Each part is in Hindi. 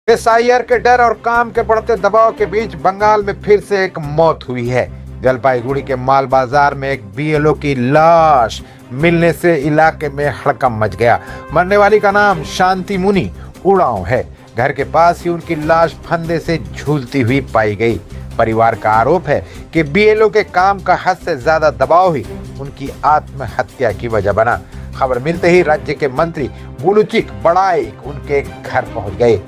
एसआईआर के डर और काम के बढ़ते दबाव के बीच बंगाल में फिर से एक मौत हुई है। जलपाईगुड़ी के माल बाजार में एक बीएलओ की लाश मिलने से इलाके में हड़कंप मच गया। मरने वाली का नाम शांति मुनि उड़ांव है। घर के पास ही उनकी लाश फंदे से झूलती हुई पाई गई। परिवार का आरोप है कि बीएलओ के काम का हद से ज्यादा दबाव ही उनकी आत्महत्या की वजह बना। खबर मिलते ही राज्य के मंत्री बुलुचिक बड़ाइक उनके घर पहुंच गए।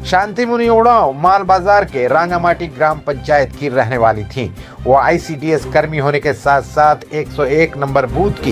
शांति मुनि उड़ांव माल बाजार के रांगामाटी ग्राम पंचायत की रहने वाली थीं। वो आईसीडीएस कर्मी होने के साथ साथ 101 नंबर बूथ की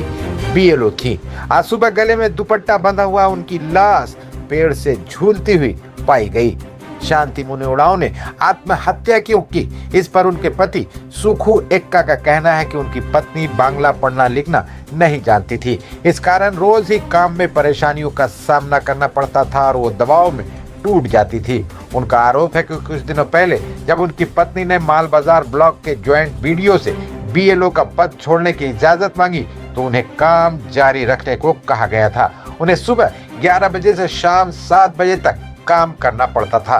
बीएलओ थीं। आज सुबह गले में दुपट्टा बंधा हुआ उनकी लाश पेड़ से झूलती हुई पाई गई। शांति मुनि उड़ांव ने आत्महत्या क्यों की, इस पर उनके पति सुखू एक्का का कहना है कि उनकी पत्नी बांग्ला पढ़ना लिखना नहीं जानती थी। इस कारण रोज ही काम में परेशानियों का सामना करना पड़ता था और वो दबाव में टूट जाती थी। उनका आरोप है कि कुछ दिनों पहले जब उनकी पत्नी ने माल बाजार ब्लॉक के ज्वाइंट वीडियो से बीएलओ का पद छोड़ने की इजाजत मांगी तो उन्हें काम जारी रखने को कहा गया था। उन्हें सुबह 11 बजे से शाम 7 बजे तक काम करना पड़ता था।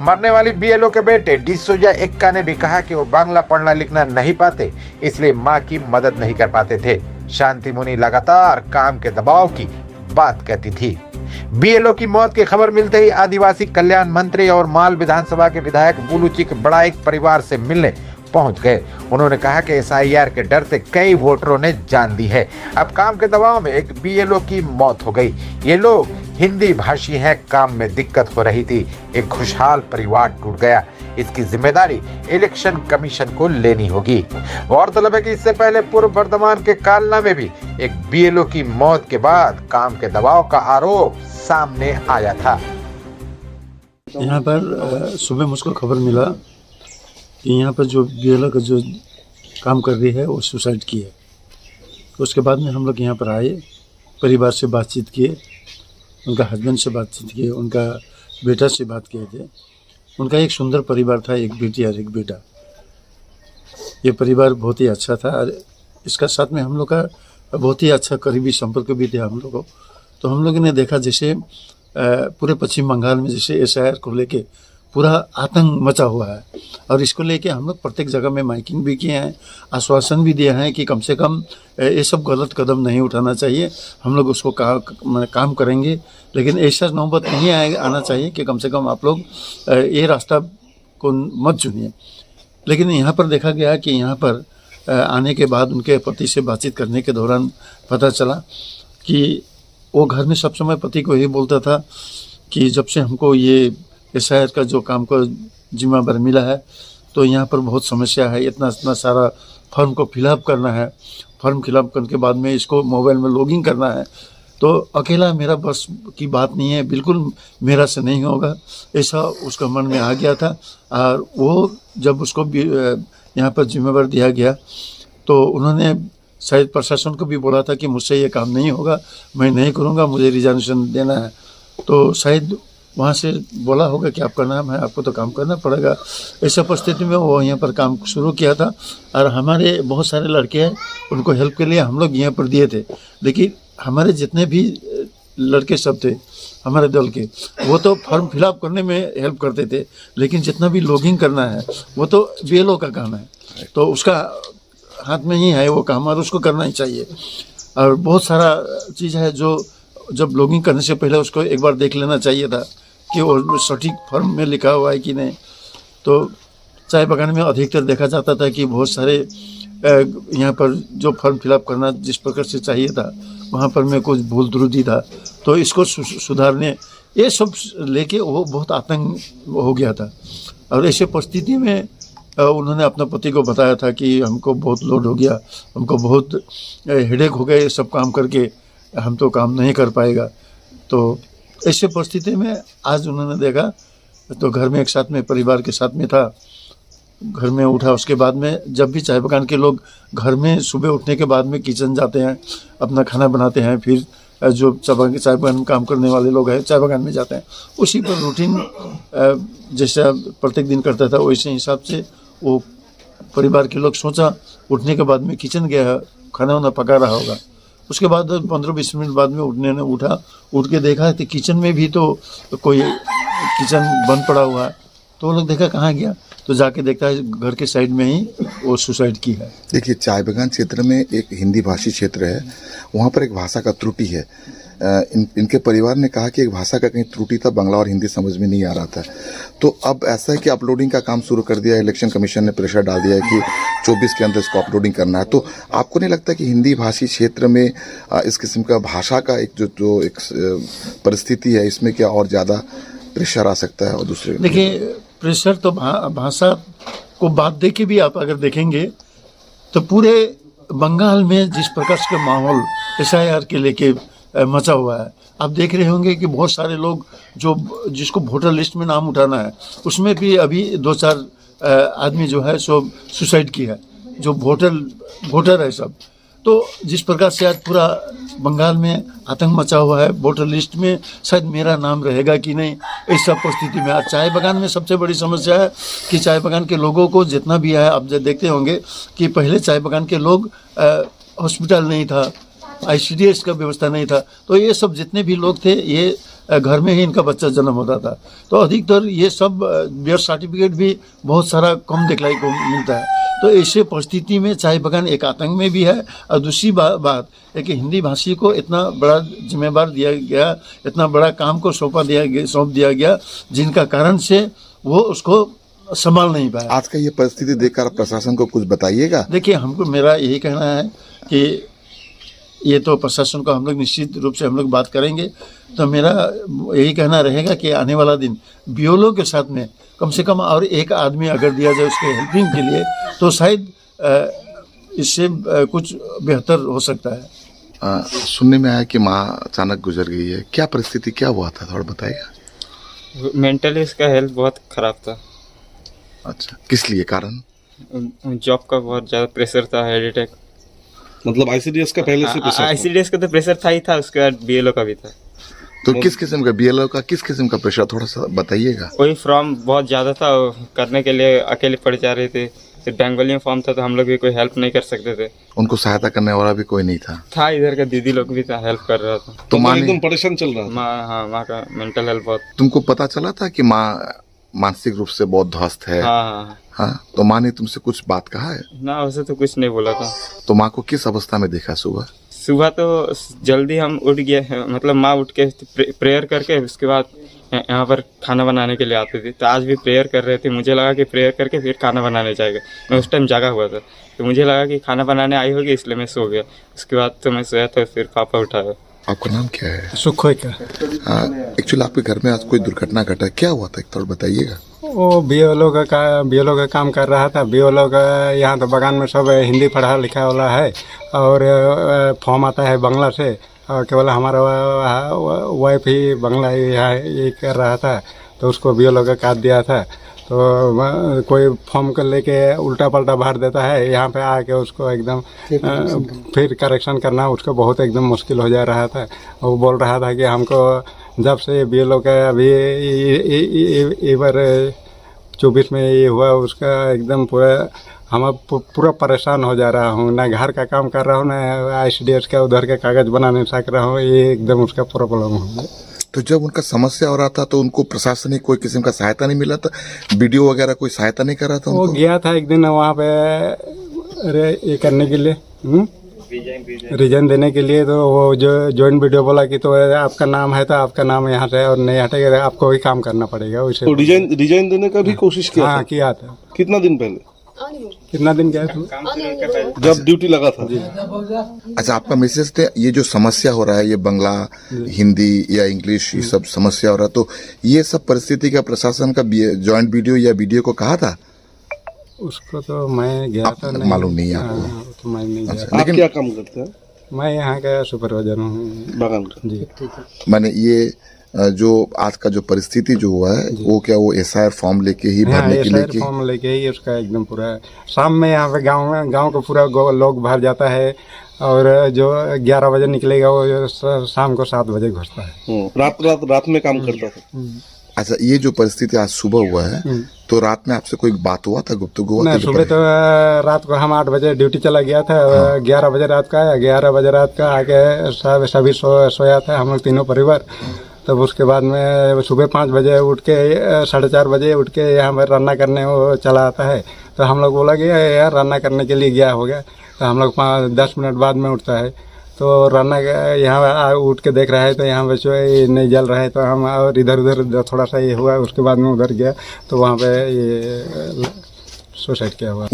मरने वाली बीएलओ के बेटे डिसोजा एक्का ने भी कहा कि वो बांग्ला पढ़ना लिखना नहीं पाते, इसलिए मां की मदद नहीं कर पाते थे। शांति मुनि लगातार काम के दबाव की बात कहती थी। बीएलओ की मौत की खबर मिलते ही आदिवासी कल्याण मंत्री और माल विधानसभा के विधायक बुलुचिक बड़ाइक परिवार से मिलने पहुंच गए। उन्होंने कहा कि एसआईआर के डर से कई वोटरों ने जान दी है। अब काम के दबाव में एक बीएलओ की मौत हो गई। ये लोग हिंदी भाषी हैं, काम में दिक्कत हो रही थी, एक खुशहाल परिवार टूट गया। इसकी जिम्मेदारी इलेक्शन कमीशन को लेनी होगी। गौरतलब है कि इससे पहले पूर्व वर्धमान के कालना में भी एक बीएलओ की मौत के बाद काम के दबाव का आरोप सामने आया था। यहाँ पर सुबह मुझको खबर मिला कि यहाँ पर जो बीएलओ का जो काम कर रही है वो सुसाइड की है। तो उसके बाद में हम लोग यहाँ पर आए, परिवार से बातचीत किए, उनका हस्बैंड से बातचीत किए, उनका बेटा से बात किए थे। उनका एक सुंदर परिवार था, एक बेटी और एक बेटा। ये परिवार बहुत ही अच्छा था और इसका साथ में हम लोग का बहुत ही अच्छा करीबी संपर्क भी थे हम लोगों को। तो हम लोगों ने देखा जैसे पूरे पश्चिम बंगाल में जैसे एसआईआर को लेके पूरा आतंक मचा हुआ है और इसको लेके हम लोग प्रत्येक जगह में माइकिंग भी किए हैं, आश्वासन भी दिया है कि कम से कम ये सब गलत कदम नहीं उठाना चाहिए। हम लोग उसको काम करेंगे, लेकिन ऐसा नौबत नहीं आना चाहिए कि कम से कम आप लोग ये रास्ता को मत चुनिए। लेकिन यहाँ पर देखा गया कि यहाँ पर आने के बाद उनके पति से बातचीत करने के दौरान पता चला कि वो घर में सब समय पति को यही बोलता था कि जब से हमको ये एसआईआर का जो काम का जिम्मेदारी मिला है तो यहाँ पर बहुत समस्या है, इतना सारा फॉर्म को फिलअप करना है, फॉर्म फिलअप करने के बाद में इसको मोबाइल में लॉगिन करना है। तो अकेला मेरा बस की बात नहीं है, बिल्कुल मेरा से नहीं होगा, ऐसा उसका मन में आ गया था। और वो जब उसको भी यहाँ पर जिम्मेदारी दिया गया तो उन्होंने शायद प्रशासन को भी बोला था कि मुझसे ये काम नहीं होगा, मैं नहीं करूँगा, मुझे रिजाइनेशन देना है। तो शायद वहाँ से बोला होगा कि आपका नाम है, आपको तो काम करना पड़ेगा। ऐसा परिस्थिति में वो यहाँ पर काम शुरू किया था और हमारे बहुत सारे लड़के हैं, उनको हेल्प के लिए हम लोग यहाँ पर दिए थे। लेकिन हमारे जितने भी लड़के सब थे हमारे दल के, वो तो फॉर्म फिलअप करने में हेल्प करते थे, लेकिन जितना भी लॉगिंग करना है वो तो बीएलओ का काम है, तो उसका हाथ में ही है वो काम और उसको करना ही चाहिए। और बहुत सारा चीज़ है जो जब लॉगिंग करने से पहले उसको एक बार देख लेना चाहिए था कि वो सटीक फॉर्म में लिखा हुआ है कि नहीं। तो चाय बागान में अधिकतर देखा जाता था कि बहुत सारे यहाँ पर जो फॉर्म फिलअप करना जिस प्रकार से चाहिए था वहाँ पर में कुछ भूल त्रुटि था। तो इसको सुधारने ये सब लेके वो बहुत आतंक हो गया था। और ऐसे परिस्थिति में उन्होंने अपने पति को बताया था कि हमको बहुत लोड हो गया, हमको बहुत हेडेक हो गया, ये सब काम करके हम तो काम नहीं कर पाएगा। तो ऐसे परिस्थिति में आज उन्होंने देखा तो घर में एक साथ में परिवार के साथ में था, घर में उठा। उसके बाद में जब भी चाय बागान के लोग घर में सुबह उठने के बाद में किचन जाते हैं, अपना खाना बनाते हैं, फिर जो चाय बागान में काम करने वाले लोग हैं चाय बागान में जाते हैं, उसी पर रूटीन जैसा प्रत्येक दिन करता था वैसे हिसाब से वो परिवार के लोग सोचा उठने के बाद में किचन गया, खाना वाना पका रहा होगा। उसके बाद 15-20 मिनट बाद में उठ के देखा कि किचन में भी तो कोई किचन बंद पड़ा हुआ है। तो वो लोग देखा कहाँ गया, तो जाके देखता है घर के साइड में ही वो सुसाइड की है। देखिए, चाय बागान क्षेत्र में एक हिंदी भाषी क्षेत्र है, वहाँ पर एक भाषा का त्रुटि है। इनके परिवार ने कहा कि एक भाषा का कहीं त्रुटि था, बांग्ला और हिंदी समझ में नहीं आ रहा था। तो अब ऐसा है कि अपलोडिंग का काम शुरू कर दिया है, इलेक्शन कमीशन ने प्रेशर डाल दिया है कि 24 के अंदर इसको अपलोडिंग करना है। तो आपको नहीं लगता कि हिंदी भाषी क्षेत्र में इस किस्म का भाषा का एक जो एक परिस्थिति है, इसमें क्या और ज़्यादा प्रेशर आ सकता है? और दूसरे देखिए, प्रेशर तो भाषा को बात दे के भी आप अगर देखेंगे तो पूरे बंगाल में जिस प्रकार का माहौल SIR के लेके मचा हुआ है, आप देख रहे होंगे कि बहुत सारे लोग जिसको वोटर लिस्ट में नाम उठाना है, उसमें भी अभी 2-4 आदमी जो है सो सुसाइड की है, जो वोटर है सब। तो जिस प्रकार से आज पूरा बंगाल में आतंक मचा हुआ है, वोटर लिस्ट में शायद मेरा नाम रहेगा कि नहीं, इस सब परिस्थिति में आज चाय बागान में सबसे बड़ी समस्या है कि चाय बागान के लोगों को जितना भी है, आप देखते होंगे कि पहले चाय बागान के लोग हॉस्पिटल नहीं था, ICDS का व्यवस्था नहीं था, तो ये सब जितने भी लोग थे ये घर में ही इनका बच्चा जन्म होता था। तो अधिकतर ये सब बर्थ सर्टिफिकेट भी बहुत सारा कम दिखलाई को मिलता है। तो ऐसे परिस्थिति में चाय बागान एक आतंक में भी है। और दूसरी बात है कि हिंदी भाषी को इतना बड़ा जिम्मेदार दिया गया, इतना बड़ा काम को सौंप दिया गया, जिनका कारण से वो उसको संभाल नहीं पाया। आज का ये परिस्थिति देखकर प्रशासन को कुछ बताइएगा। देखिए, हमको मेरा यही कहना है कि ये तो प्रशासन को हम लोग निश्चित रूप से हम लोग बात करेंगे। तो मेरा यही कहना रहेगा कि आने वाला दिन BLO के साथ में कम से कम और एक आदमी अगर दिया जाए उसके हेल्पिंग के लिए, तो शायद इससे कुछ बेहतर हो सकता है। सुनने में आया कि माँ अचानक गुजर गई है, क्या परिस्थिति, क्या हुआ था, थोड़ा बताइएगा। मेंटली इसका हेल्थ बहुत खराब था। अच्छा, किस लिए? कारण? जॉब का बहुत ज़्यादा प्रेशर था, हार्ट अटैक। मतलब ICDS का पहले से प्रेशर? ICDS का तो प्रेशर था ही था, उसके बाद BLO का भी था। तो किस किस्म का BLO का किस किस्म का प्रेशर, थोड़ा सा बताइएगा। कोई फॉर्म बहुत ज़्यादा था, करने के लिए अकेले पड़ जा रहे थे। फिर बंगाली में फॉर्म था, तो हम लोग भी कोई हेल्प नहीं कर सकते थे। उनको सहायता करने वाला भी कोई नहीं था। इधर का दीदी लोग भी था, हेल्प कर रहा था। तो माँ एकदम परेशान चल रहा था। माँ का मेंटल हेल्थ बहुत। तुमको पता चला था कि माँ मानसिक रूप से बहुत ध्वस्त है? हाँ। तो माँ ने तुमसे कुछ बात कहा है? ना, वैसे तो कुछ नहीं बोला था। तो माँ को किस अवस्था में देखा सुबह? तो जल्दी हम उठ गए, मतलब माँ उठ के प्रेयर करके उसके बाद यहाँ पर खाना बनाने के लिए आती थी। तो आज भी प्रेयर कर रहे थे, मुझे लगा कि प्रेयर करके फिर खाना बनाने जाएगा। मैं उस टाइम जागा हुआ था, तो मुझे लगा कि खाना बनाने आई होगी, इसलिए मैं सो गया। उसके बाद तो मैं सोया था, फिर पापा उठाया। आपका नाम क्या है? सुखोई का। एक्चुअली आपके घर में आज कोई दुर्घटना घटा, क्या हुआ था, थोड़ा बताइएगा। वो BLO का काम कर रहा था। BLO का यहाँ तो बागान में सब हिंदी पढ़ा लिखा वाला है, और फॉर्म आता है बांग्ला से, और केवल हमारा वाइफ ही बांग्ला ये कर रहा था। तो उसको BLO का काट दिया था। तो कोई फॉर्म को लेके उल्टा पल्टा भर देता है, यहाँ पे आके उसको एकदम फिर करेक्शन करना उसको बहुत एकदम मुश्किल हो जा रहा था। वो बोल रहा था कि हमको जब से BLO का अभी ये बार 24 में ये हुआ, उसका एकदम पूरा परेशान हो जा रहा हूँ। ना घर का काम कर रहा हूँ, ना ICDS का उधर के कागज बना नहीं सक रहा हूँ। ये एकदम उसका प्रॉब्लम हो गया। तो जब उनका समस्या हो रहा था तो उनको प्रशासनिक कोई किस्म का सहायता नहीं मिला था? BDO वगैरह कोई सहायता नहीं कर रहा था उनको? वो गया था एक दिन वहाँ पे ये करने के लिए, रिजाइन देने के लिए। तो वो जो जॉइंट BDO बोला कि तो आपका नाम है तो आपका नाम यहाँ से और नहीं हटेगा, आपको ही काम करना पड़ेगा। वैसे तो रिजाइन देने का भी कोशिश किया? हाँ, किया था। कितना दिन पहले? कितना दिन गया था जब ड्यूटी लगा था? अच्छा, आपका मैसेज थे, ये जो समस्या हो रहा है, ये बांग्ला, हिंदी या इंग्लिश, ये सब समस्या हो रहा है, तो ये सब परिस्थिति का प्रशासन का जॉइंट BDO या BDO को कहा था? उसको तो मैं गया था, नहीं मालूम नहीं आपको? तो मैं नहीं गया। आप क्या काम करते हैं? मैं यहाँ का सुपरवाइजर हूँ बागान का। जी। मैंने ये जो आज का जो परिस्थिति जो हुआ है, वो क्या वो SIR फॉर्म लेके ही भरने के लिए? फॉर्म लेके ही उसका एकदम पूरा शाम में यहाँ पे गांव को पूरा लोग भर जाता है, और जो 11 बजे निकलेगा वो शाम को 7 बजे घुसता है। रात में काम करता था। अच्छा, ये जो परिस्थिति आज सुबह हुआ है, तो रात में आपसे कोई बात हुआ था, गुफ्तगू हुआ नहीं, था? सुबह तो रात को हम 8 बजे ड्यूटी चला गया था। 11 बजे रात का आया, 11 बजे रात का आके सभी सोया था, हम लोग तीनों परिवार। तब उसके बाद में सुबह 5 बजे उठ के 4:30 बजे उठ के यहाँ पर रन्ना करने वो चला आता है। तो हम लोग बोला कि यार रन्ना करने के लिए गया होगा। तो हम लोग 5-10 मिनट बाद में उठता है, तो रन्ना यहाँ उठ के देख रहा है तो यहाँ पे जो नहीं जल रहा है। तो हम और इधर उधर थोड़ा सा ये हुआ, उसके बाद में उधर गया तो वहाँ पे ये सुसाइड किया हुआ।